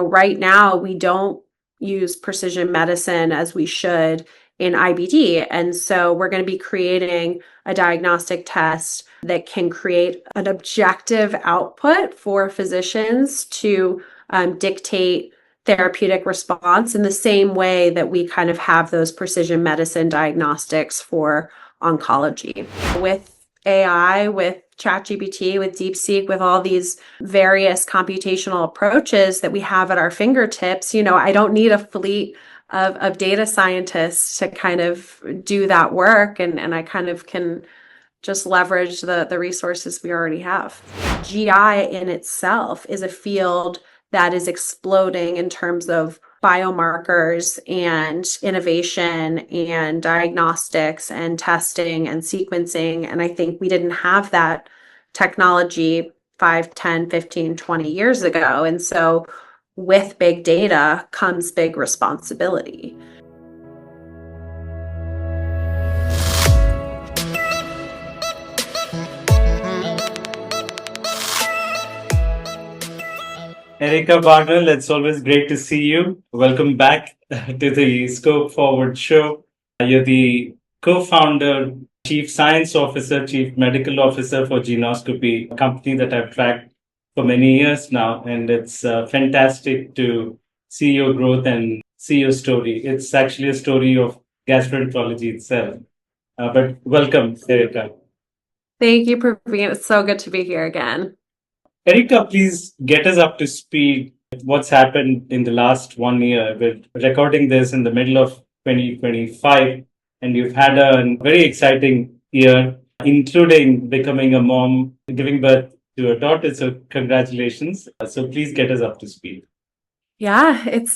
Right now, we don't use precision medicine as we should in IBD. And so we're going to be creating a diagnostic test that can create an objective output for physicians to dictate therapeutic response in the same way that we kind of have those precision medicine diagnostics for oncology. With AI, with ChatGPT, with DeepSeek, with all these various computational approaches that we have at our fingertips, I don't need a fleet of data scientists to kind of do that work. And I kind of can just leverage the resources we already have. GI in itself is a field that is exploding in terms of biomarkers and innovation and diagnostics and testing and sequencing. And I think we didn't have that technology 5, 10, 15, 20 years ago. And so with big data comes big responsibility. Erica Barnell, it's always great to see you. Welcome back to the Scope Forward show. You're the co-founder, chief science officer, chief medical officer for Geneoscopy, a company that I've tracked for many years now. And it's fantastic to see your growth and see your story. It's actually a story of gastroenterology itself. But welcome, Erica. Thank you, Praveen. It's so good to be here again. Erica, please get us up to speed with what's happened in the last 1 year. We're recording this in the middle of 2025, and you've had a very exciting year, including becoming a mom, giving birth to a daughter. So congratulations. So please get us up to speed. Yeah, it's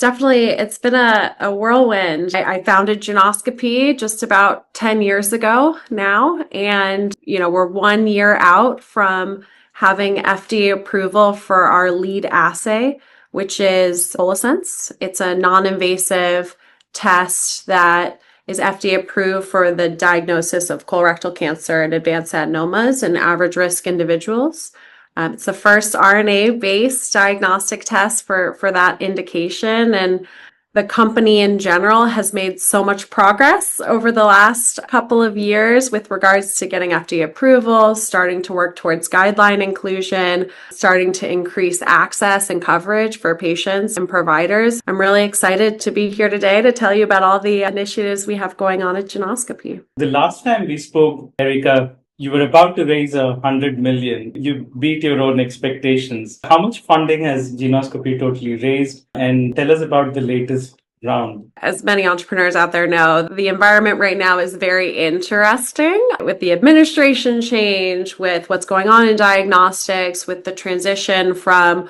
been a whirlwind. I founded Geneoscopy just about 10 years ago now, and we're 1 year out from having FDA approval for our lead assay, which is ColoSense. It's a non-invasive test that is FDA approved for the diagnosis of colorectal cancer and advanced adenomas in average risk individuals. It's the first RNA-based diagnostic test for that indication. And the company in general has made so much progress over the last couple of years with regards to getting FDA approval, starting to work towards guideline inclusion, starting to increase access and coverage for patients and providers. I'm really excited to be here today to tell you about all the initiatives we have going on at Geneoscopy. The last time we spoke, Erica, you were about to raise $100 million. You beat your own expectations. How much funding has Geneoscopy totally raised? And tell us about the latest round. As many entrepreneurs out there know, the environment right now is very interesting with the administration change, with what's going on in diagnostics, with the transition from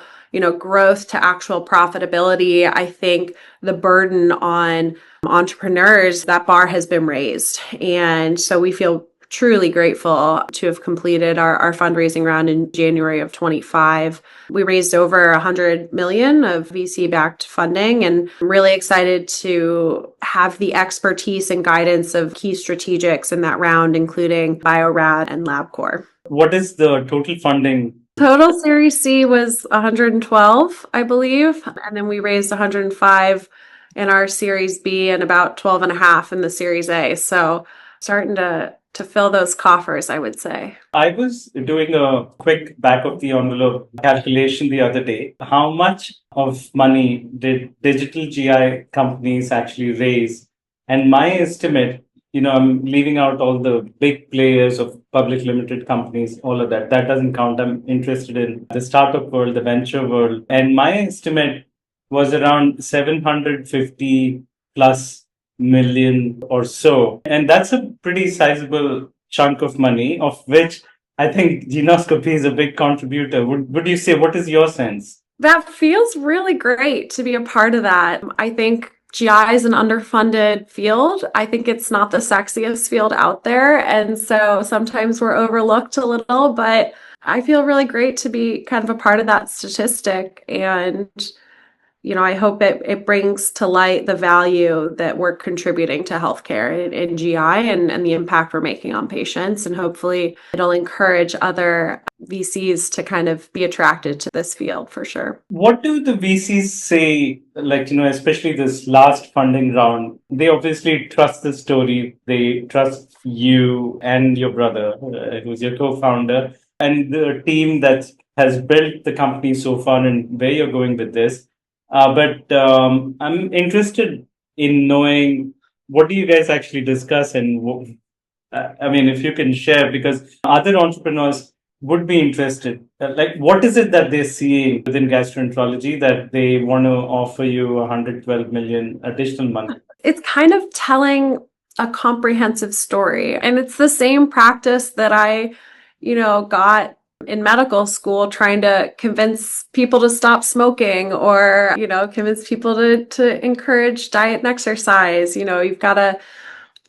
growth to actual profitability. I think the burden on entrepreneurs, that bar has been raised. And so we feel truly grateful to have completed our fundraising round in January of 25. We raised over 100 million of VC-backed funding, and I'm really excited to have the expertise and guidance of key strategics in that round, including Biorad and LabCorp. What is the total funding? Total Series C was 112, I believe, and then we raised 105 in our Series B and about 12 and a half in the Series A. So starting to fill those coffers, I would say. I was doing a quick back of the envelope calculation the other day. How much of money did digital GI companies actually raise? And my estimate, I'm leaving out all the big players of public limited companies, all of that. That doesn't count. I'm interested in the startup world, the venture world. And my estimate was around 750 plus million or so. And that's a pretty sizable chunk of money, of which I think Geneoscopy is a big contributor. Would you say, what is your sense? That feels really great to be a part of that. I think GI is an underfunded field. I think it's not the sexiest field out there. And so sometimes we're overlooked a little, but I feel really great to be kind of a part of that statistic. And I hope it brings to light the value that we're contributing to healthcare in GI and the impact we're making on patients. And hopefully it'll encourage other VCs to kind of be attracted to this field for sure. What do the VCs say, like, especially this last funding round? They obviously trust the story. They trust you and your brother, who's your co-founder, and the team that has built the company so far and where you're going with this. But I'm interested in knowing, what do you guys actually discuss, and I mean, if you can share, because other entrepreneurs would be interested. Like, what is it that they're seeing within gastroenterology that they want to offer you 112 million additional money? It's kind of telling a comprehensive story. And it's the same practice that I, got in medical school, trying to convince people to stop smoking or, convince people to encourage diet and exercise. You've got to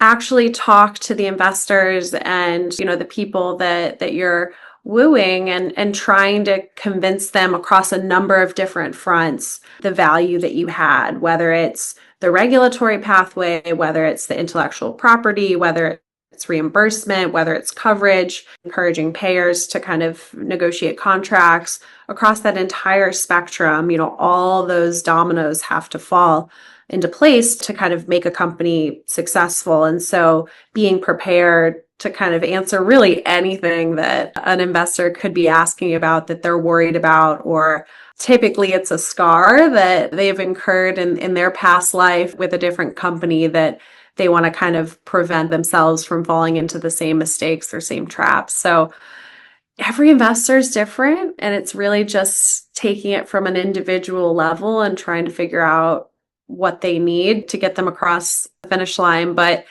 actually talk to the investors and, the people that you're wooing and trying to convince them across a number of different fronts the value that you had, whether it's the regulatory pathway, whether it's the intellectual property, whether it's reimbursement, whether it's coverage, encouraging payers to kind of negotiate contracts across that entire spectrum. All those dominoes have to fall into place to kind of make a company successful. And so being prepared to kind of answer really anything that an investor could be asking about that they're worried about, or typically it's a scar that they've incurred in their past life with a different company that they want to kind of prevent themselves from falling into the same mistakes or same traps. So every investor is different, and it's really just taking it from an individual level and trying to figure out what they need to get them across the finish line. But,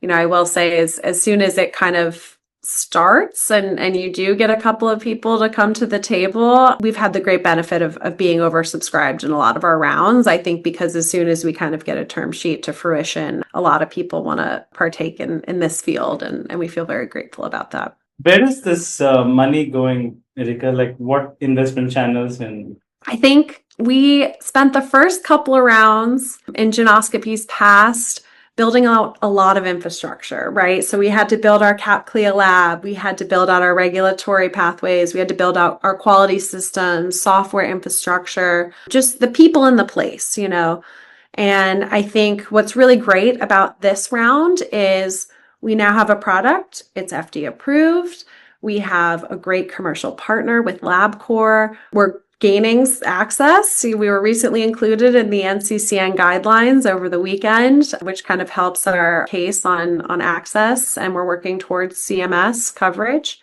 I will say as soon as it kind of starts and you do get a couple of people to come to the table, we've had the great benefit of being oversubscribed in a lot of our rounds. I think because as soon as we kind of get a term sheet to fruition, a lot of people want to partake in this field, and we feel very grateful about that. Where is this money going, Erika? Like, what investment channels? And I think we spent the first couple of rounds in Geneoscopy's past building out a lot of infrastructure, right? So we had to build our CAP-CLIA lab. We had to build out our regulatory pathways. We had to build out our quality systems, software infrastructure, just the people in the place, And I think what's really great about this round is we now have a product. It's FDA approved. We have a great commercial partner with LabCorp. We're gaining access. We were recently included in the NCCN guidelines over the weekend, which kind of helps our case on access. And we're working towards CMS coverage.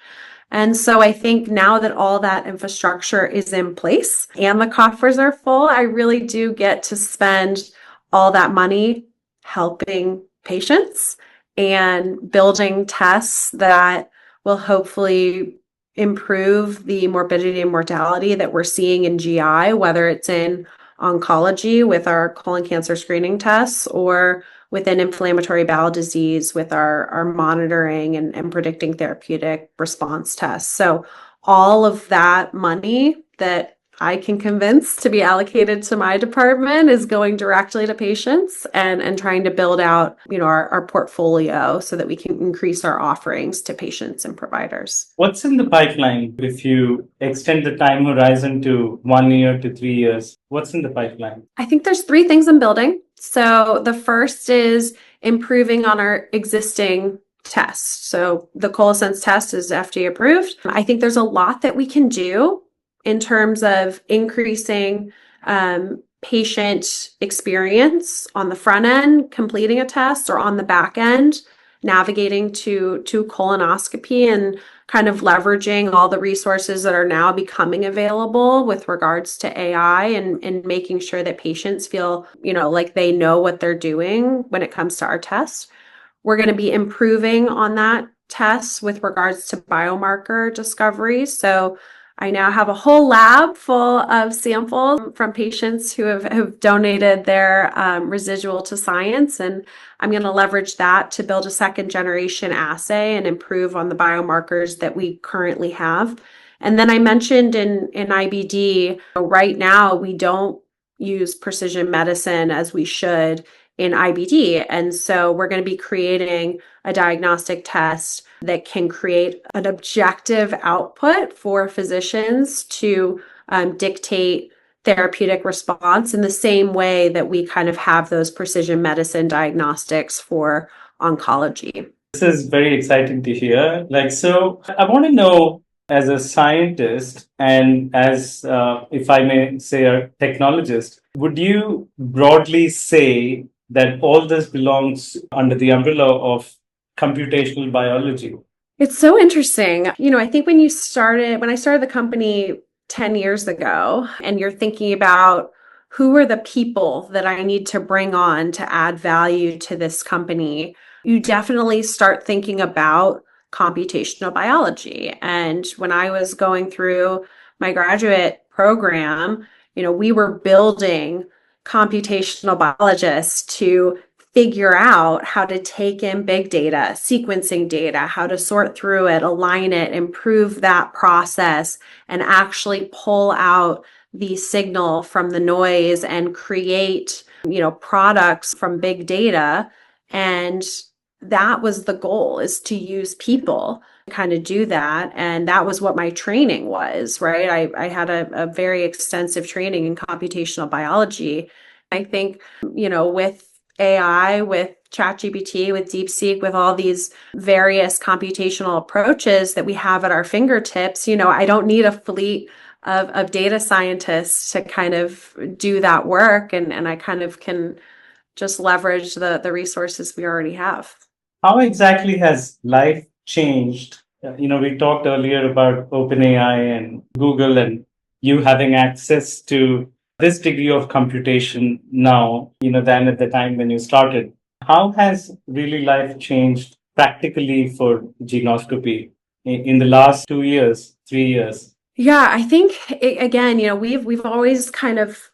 And so I think now that all that infrastructure is in place and the coffers are full, I really do get to spend all that money helping patients and building tests that will hopefully improve the morbidity and mortality that we're seeing in GI, whether it's in oncology with our colon cancer screening tests or within inflammatory bowel disease with our monitoring and predicting therapeutic response tests. So all of that money that I can convince to be allocated to my department is going directly to patients and trying to build out, our portfolio so that we can increase our offerings to patients and providers. what's in the pipeline? If you extend the time horizon to 1 year to 3 years, what's in the pipeline? I think there's 3 things in building. So the first is improving on our existing tests. So the ColoSense test is FDA approved. I think there's a lot that we can do in terms of increasing patient experience on the front end, completing a test, or on the back end, navigating to colonoscopy and kind of leveraging all the resources that are now becoming available with regards to AI and making sure that patients feel, like they know what they're doing when it comes to our tests. We're going to be improving on that test with regards to biomarker discovery. So I now have a whole lab full of samples from patients who have donated their residual to science, and I'm going to leverage that to build a second generation assay and improve on the biomarkers that we currently have. And then I mentioned in IBD, right now we don't use precision medicine as we should in IBD. And so we're going to be creating a diagnostic test that can create an objective output for physicians to dictate therapeutic response in the same way that we kind of have those precision medicine diagnostics for oncology. This is very exciting to hear. So I want to know, as a scientist and as, if I may say, a technologist, would you broadly say that all this belongs under the umbrella of computational biology? It's so interesting. I think when I started the company 10 years ago, and you're thinking about who are the people that I need to bring on to add value to this company, you definitely start thinking about computational biology. And when I was going through my graduate program, we were building computational biologists to figure out how to take in big data, sequencing data, how to sort through it, align it, improve that process, and actually pull out the signal from the noise and create, products from big data. And that was the goal, is to use people to kind of do that. And that was what my training was, right? I had a very extensive training in computational biology. I think, with AI, with ChatGPT, with DeepSeek, with all these various computational approaches that we have at our fingertips, I don't need a fleet of data scientists to kind of do that work. And I kind of can just leverage the resources we already have. How exactly has life changed? We talked earlier about OpenAI and Google and you having access to this degree of computation now, than at the time when you started. How has really life changed practically for Geneoscopy in the last 2 years, 3 years? Yeah, I think again, we've always kind of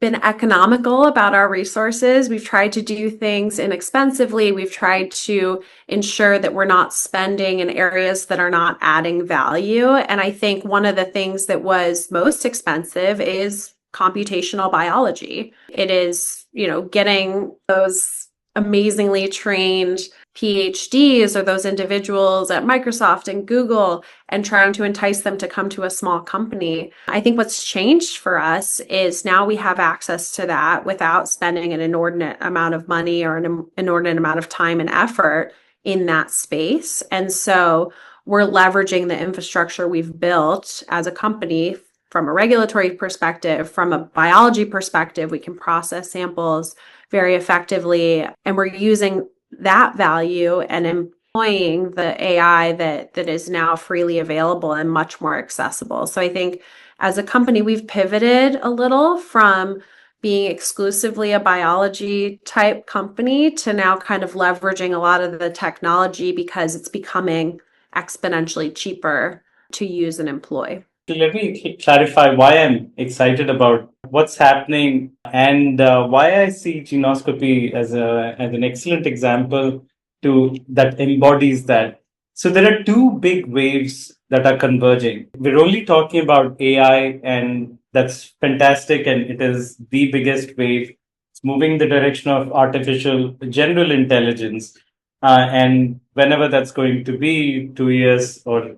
been economical about our resources. We've tried to do things inexpensively. We've tried to ensure that we're not spending in areas that are not adding value. And I think one of the things that was most expensive is computational biology. It is, getting those amazingly trained PhDs or those individuals at Microsoft and Google and trying to entice them to come to a small company. I think what's changed for us is now we have access to that without spending an inordinate amount of money or an inordinate amount of time and effort in that space. And so we're leveraging the infrastructure we've built as a company from a regulatory perspective, from a biology perspective. We can process samples very effectively, and we're using that value and employing the AI that is now freely available and much more accessible. So I think as a company, we've pivoted a little from being exclusively a biology type company to now kind of leveraging a lot of the technology because it's becoming exponentially cheaper to use and employ. Let me clarify why I'm excited about what's happening and why I see Geneoscopy as an excellent example that embodies that. So there are two big waves that are converging. We're only talking about AI, and that's fantastic, and it is the biggest wave. It's moving in the direction of artificial general intelligence. And whenever that's going to be, 2 years or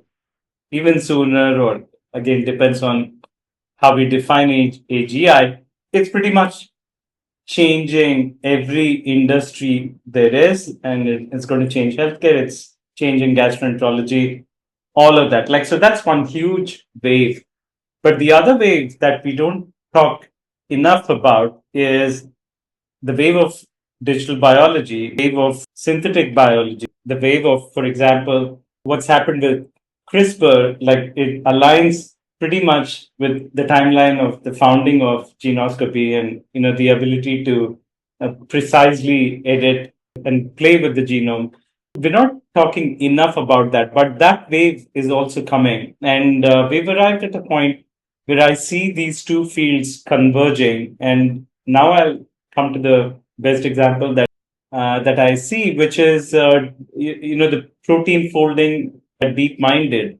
even sooner, or again, depends on how we define AGI, it's pretty much changing every industry there is, and it's going to change healthcare, it's changing gastroenterology, all of that. So that's one huge wave. But the other wave that we don't talk enough about is the wave of digital biology, wave of synthetic biology, the wave of, for example, what's happened with CRISPR. It aligns pretty much with the timeline of the founding of Geneoscopy, and the ability to precisely edit and play with the genome. We're not talking enough about that, but that wave is also coming, and we've arrived at a point where I see these two fields converging. And now I'll come to the best example that I see, which is the protein folding that DeepMind did.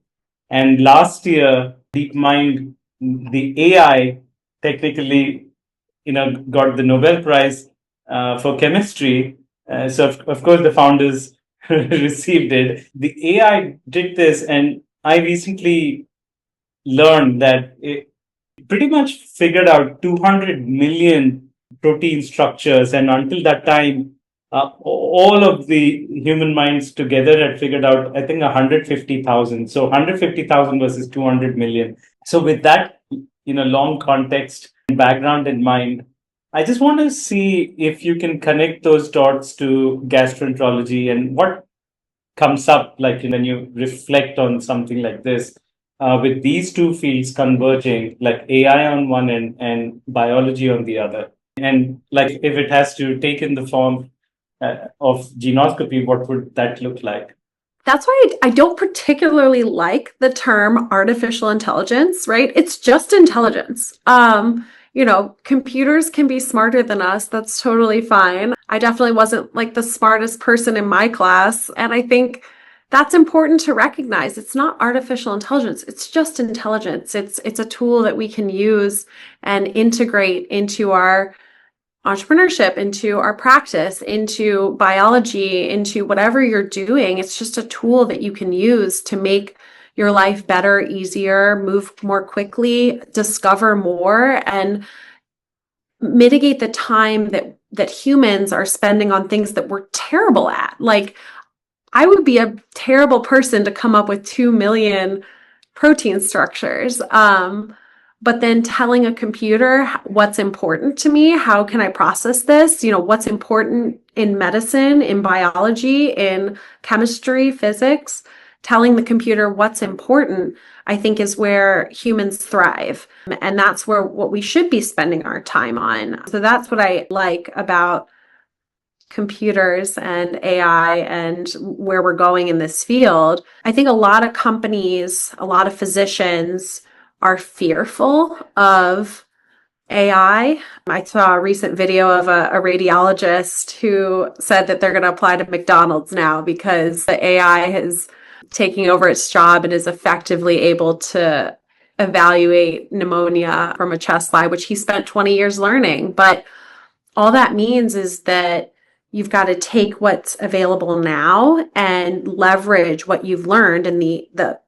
And last year, DeepMind, the AI, technically got the Nobel Prize for chemistry. So of course the founders received it. The AI did this, and I recently learned that it pretty much figured out 200 million protein structures, and until that time, all of the human minds together had figured out, I think, 150,000. So 150,000 versus 200 million. So with that, long context and background in mind, I just want to see if you can connect those dots to gastroenterology and what comes up, like when you reflect on something like this, with these two fields converging, like AI on one end and biology on the other. And like if it has to take in the form of geneoscopy, what would that look like? That's why I don't particularly like the term artificial intelligence, right? It's just intelligence. Computers can be smarter than us. That's totally fine. I definitely wasn't like the smartest person in my class. And I think that's important to recognize. It's not artificial intelligence. It's just intelligence. It's a tool that we can use and integrate into our entrepreneurship, into our practice, into biology, into whatever you're doing. It's just a tool that you can use to make your life better, easier, move more quickly, discover more, and mitigate the time that humans are spending on things that we're terrible at. Like, I would be a terrible person to come up with 2 million protein structures. But then telling a computer what's important to me, how can I process this? What's important in medicine, in biology, in chemistry, physics, telling the computer what's important, I think is where humans thrive. And that's where what we should be spending our time on. So that's what I like about computers and AI and where we're going in this field. I think a lot of companies, a lot of physicians are fearful of AI. I saw a recent video of a radiologist who said that they're going to apply to McDonald's now because the AI is taking over its job and is effectively able to evaluate pneumonia from a chest lab, which he spent 20 years learning. But all that means is that you've got to take what's available now and leverage what you've learned and the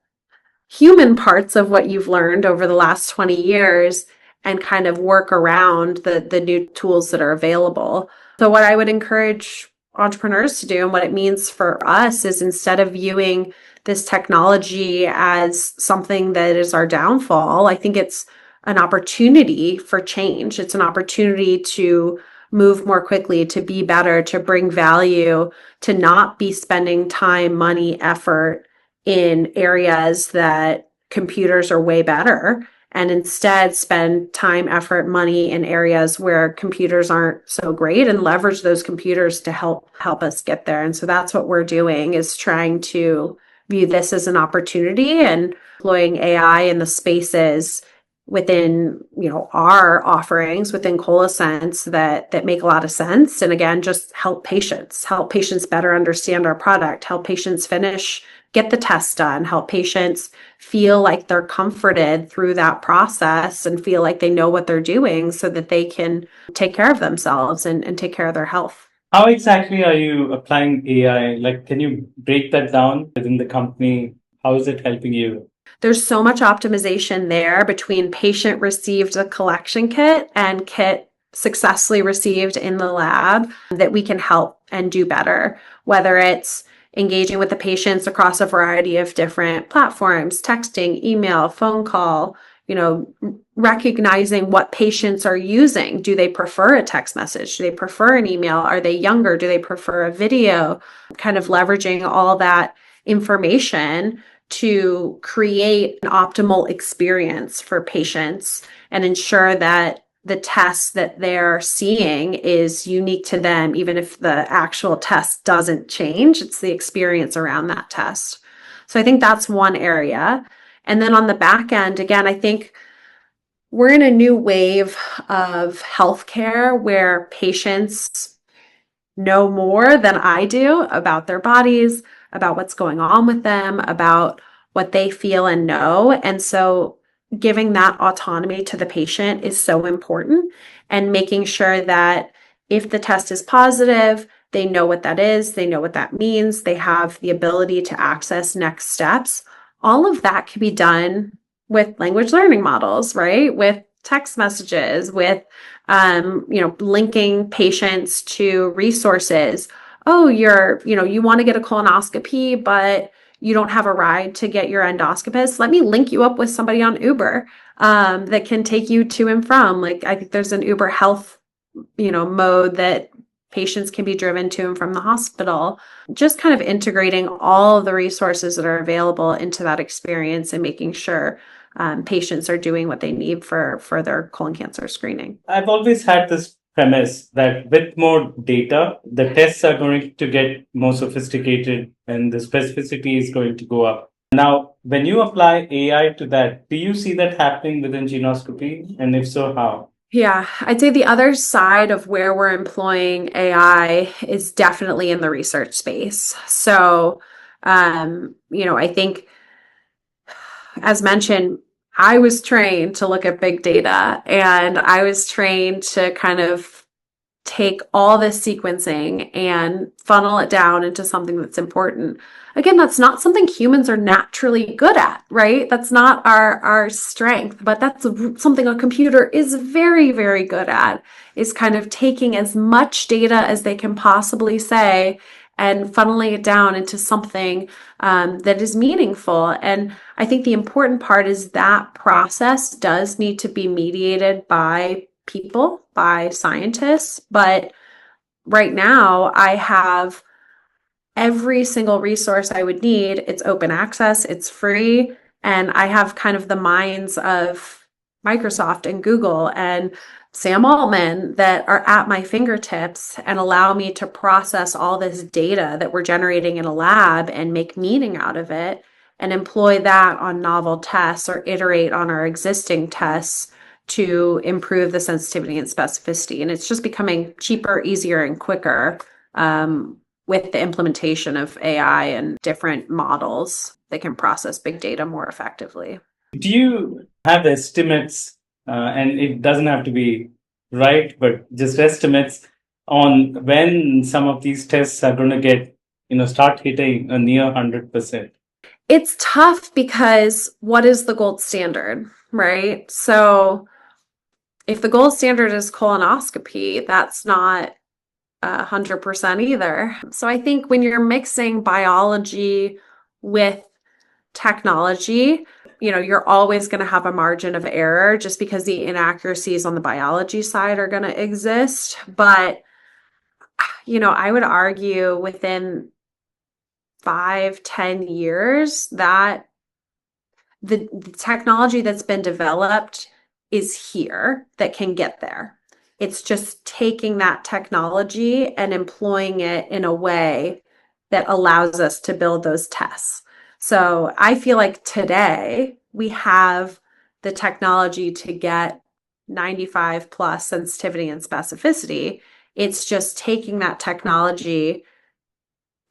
human parts of what you've learned over the last 20 years and kind of work around the new tools that are available. So what I would encourage entrepreneurs to do and what it means for us is, instead of viewing this technology as something that is our downfall, I think it's an opportunity for change. It's an opportunity to move more quickly, to be better, to bring value, to not be spending time, money, effort in areas that computers are way better, and instead spend time, effort, money in areas where computers aren't so great, and leverage those computers to help us get there. And so that's what we're doing, is trying to view this as an opportunity and employing AI in the spaces within our offerings within ColoSense that make a lot of sense. And again, just help patients better understand our product, help patients get the test done, help patients feel like they're comforted through that process and feel like they know what they're doing so that they can take care of themselves and take care of their health. How exactly are you applying AI? Like, can you break that down within the company? How is it helping you? There's so much optimization there between patient received a collection kit and kit successfully received in the lab that we can help and do better, whether it's engaging with the patients across a variety of different platforms, texting, email, phone call, recognizing what patients are using. Do they prefer a text message? Do they prefer an email? Are they younger? Do they prefer a video? Kind of leveraging all that information to create an optimal experience for patients and ensure that the test that they're seeing is unique to them, even if the actual test doesn't change. It's the experience around that test. So I think that's one area. And then on the back end, again, I think we're in a new wave of healthcare where patients know more than I do about their bodies, about what's going on with them, about what they feel and know. And so giving that autonomy to the patient is so important, and making sure that if the test is positive, they know what that is, they know what that means, they have the ability to access next steps. All of that can be done with language learning models, right? With text messages, with linking patients to resources. Oh, you want to get a colonoscopy, but you don't have a ride to get your endoscopist. Let me link you up with somebody on Uber that can take you to and from. Like, I think there's an Uber Health, mode that patients can be driven to and from the hospital. Just kind of integrating all of the resources that are available into that experience and making sure patients are doing what they need for their colon cancer screening. I've always had this premise that with more data, the tests are going to get more sophisticated and the specificity is going to go up. Now, when you apply AI to that, do you see that happening within Geneoscopy? And if so, how? Yeah, I'd say the other side of where we're employing AI is definitely in the research space. So, I think, as mentioned, I was trained to look at big data, and I was trained to kind of take all this sequencing and funnel it down into something that's important. Again, that's not something humans are naturally good at, right? That's not our strength, but that's something a computer is very, very good at, is kind of taking as much data as they can possibly say and funneling it down into something that is meaningful. And I think the important part is that process does need to be mediated by people, by scientists. But right now, I have every single resource I would need. It's open access, it's free. And I have kind of the minds of Microsoft and Google and Sam Altman that are at my fingertips and allow me to process all this data that we're generating in a lab and make meaning out of it and employ that on novel tests or iterate on our existing tests to improve the sensitivity and specificity. And it's just becoming cheaper, easier, and quicker with the implementation of AI and different models that can process big data more effectively. Do you have estimates, and it doesn't have to be right, but just estimates on when some of these tests are going to get, start hitting a near 100%? It's tough because what is the gold standard, right? So if the gold standard is colonoscopy, that's not 100% either. So I think when you're mixing biology with technology, you're always going to have a margin of error just because the inaccuracies on the biology side are going to exist. But, I would argue within 5-10 years that the technology that's been developed is here that can get there. It's just taking that technology and employing it in a way that allows us to build those tests. So I feel like today we have the technology to get 95 plus sensitivity and specificity. It's just taking that technology,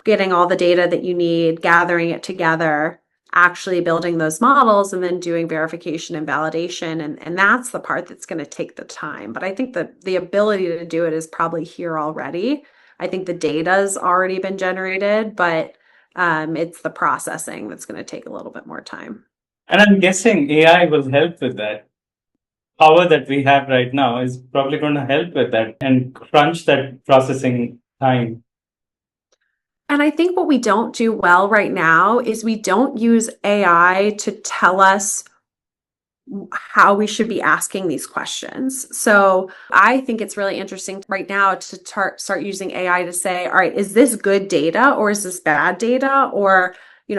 getting all the data that you need, gathering it together, actually building those models, and then doing verification and validation. And that's the part that's going to take the time. But I think that the ability to do it is probably here already. I think the data's already been generated, but it's the processing that's going to take a little bit more time. And I'm guessing AI will help with that. Power that we have right now is probably going to help with that and crunch that processing time. And I think what we don't do well right now is we don't use AI to tell us how we should be asking these questions. So I think it's really interesting right now to start using AI to say, all right, is this good data or is this bad data? Or,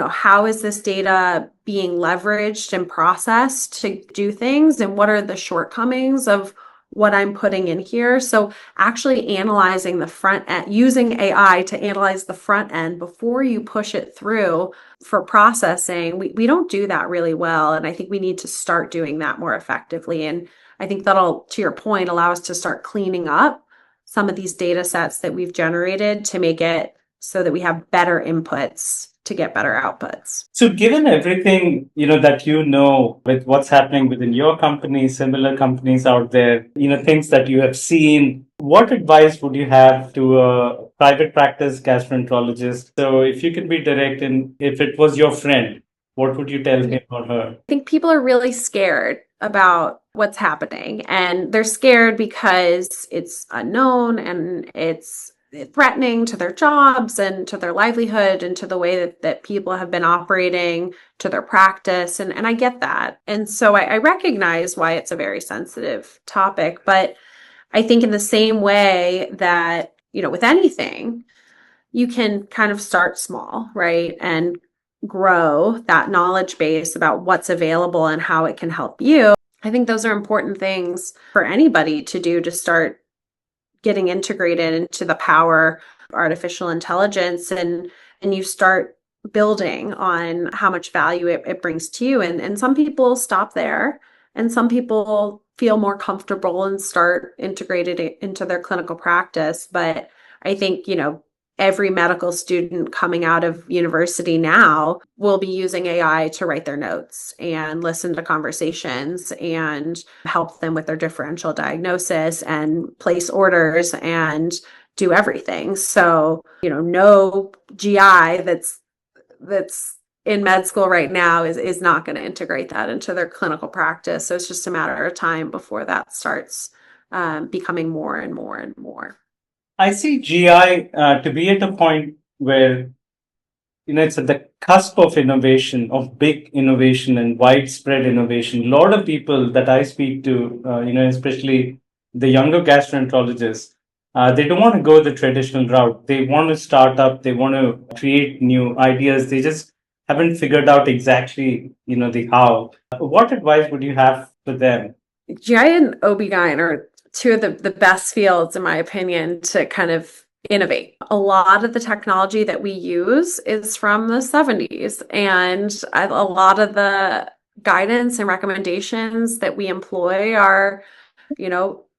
how is this data being leveraged and processed to do things? And what are the shortcomings of what I'm putting in here? So actually analyzing the front end, using AI to analyze the front end before you push it through for processing, we don't do that really well. And I think we need to start doing that more effectively. And I think that'll, to your point, allow us to start cleaning up some of these data sets that we've generated to make it so that we have better inputs to get better outputs. So given everything, that with what's happening within your company, similar companies out there, things that you have seen, what advice would you have to a private practice gastroenterologist? So if you can be direct, and if it was your friend, what would you tell him or her? I think people are really scared about what's happening, and they're scared because it's unknown and it's threatening to their jobs and to their livelihood and to the way that people have been operating, to their practice. And I get that. And so I recognize why it's a very sensitive topic. But I think in the same way that, with anything, you can kind of start small, right? And grow that knowledge base about what's available and how it can help you. I think those are important things for anybody to do, to start getting integrated into the power of artificial intelligence, and you start building on how much value it brings to you. And some people stop there, and some people feel more comfortable and start integrated it into their clinical practice. But I think, every medical student coming out of university now will be using AI to write their notes and listen to conversations and help them with their differential diagnosis and place orders and do everything. So, no GI that's in med school right now is not going to integrate that into their clinical practice. So it's just a matter of time before that starts becoming more and more and more. I see GI to be at a point where, it's at the cusp of innovation, of big innovation and widespread innovation. A lot of people that I speak to, especially the younger gastroenterologists, they don't want to go the traditional route. They want to start up. They want to create new ideas. They just haven't figured out exactly, the how. What advice would you have for them? GI and OB/GYN are two of the best fields, in my opinion, to kind of innovate. A lot of the technology that we use is from the 70s, and a lot of the guidance and recommendations that we employ are,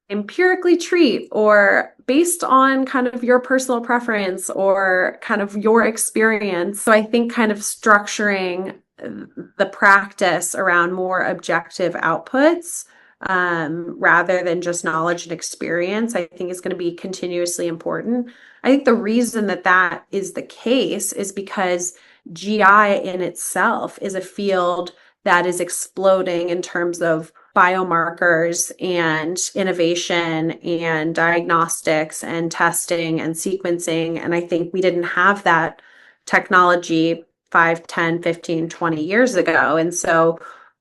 empirically treat or based on kind of your personal preference or kind of your experience. So I think kind of structuring the practice around more objective outputs rather than just knowledge and experience, I think is going to be continuously important. I think the reason that is the case is because GI in itself is a field that is exploding in terms of biomarkers and innovation and diagnostics and testing and sequencing. And I think we didn't have that technology 5, 10, 15, 20 years ago. And so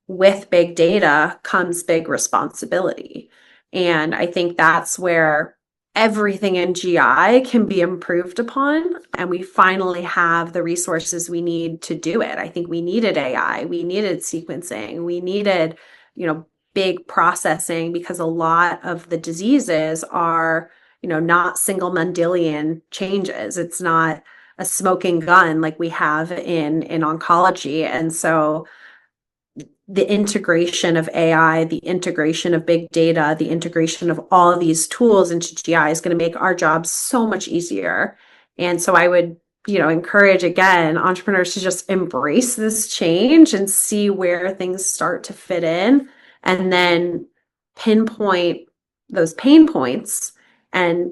with big data comes big responsibility. And I think that's where everything in GI can be improved upon. And we finally have the resources we need to do it. I think we needed AI, we needed sequencing, we needed, big processing, because a lot of the diseases are, not single Mendelian changes. It's not a smoking gun like we have in oncology. And so the integration of AI, the integration of big data, the integration of all of these tools into GI is going to make our jobs so much easier. And so I would, encourage, again, entrepreneurs to just embrace this change and see where things start to fit in, and then pinpoint those pain points and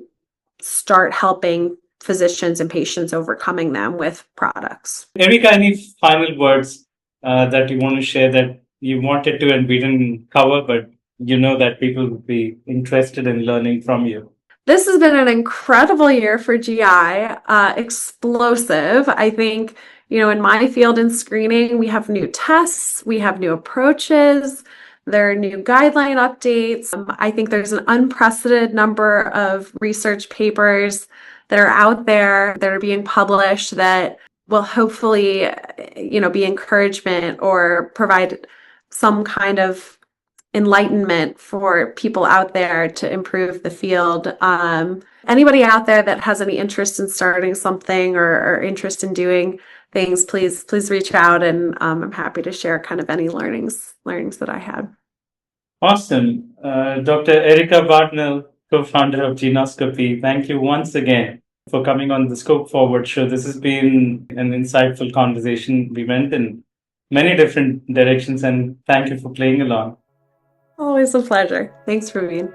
start helping physicians and patients overcoming them with products. Erika, any final words that you want to share that you wanted to and we didn't cover, but that people would be interested in learning from you? This has been an incredible year for GI, explosive. I think, in my field in screening, we have new tests, we have new approaches, there are new guideline updates. I think there's an unprecedented number of research papers that are out there that are being published that will hopefully, be encouragement or provide some kind of enlightenment for people out there to improve the field. Anybody out there that has any interest in starting something or interest in doing things, please reach out, and I'm happy to share kind of any learnings that I had. Awesome. Dr. Erika Barnell, co-founder of Geneoscopy, thank you once again for coming on the Scope Forward show. This has been an insightful conversation. We went in many different directions, and thank you for playing along. Always a pleasure. Thanks, Praveen.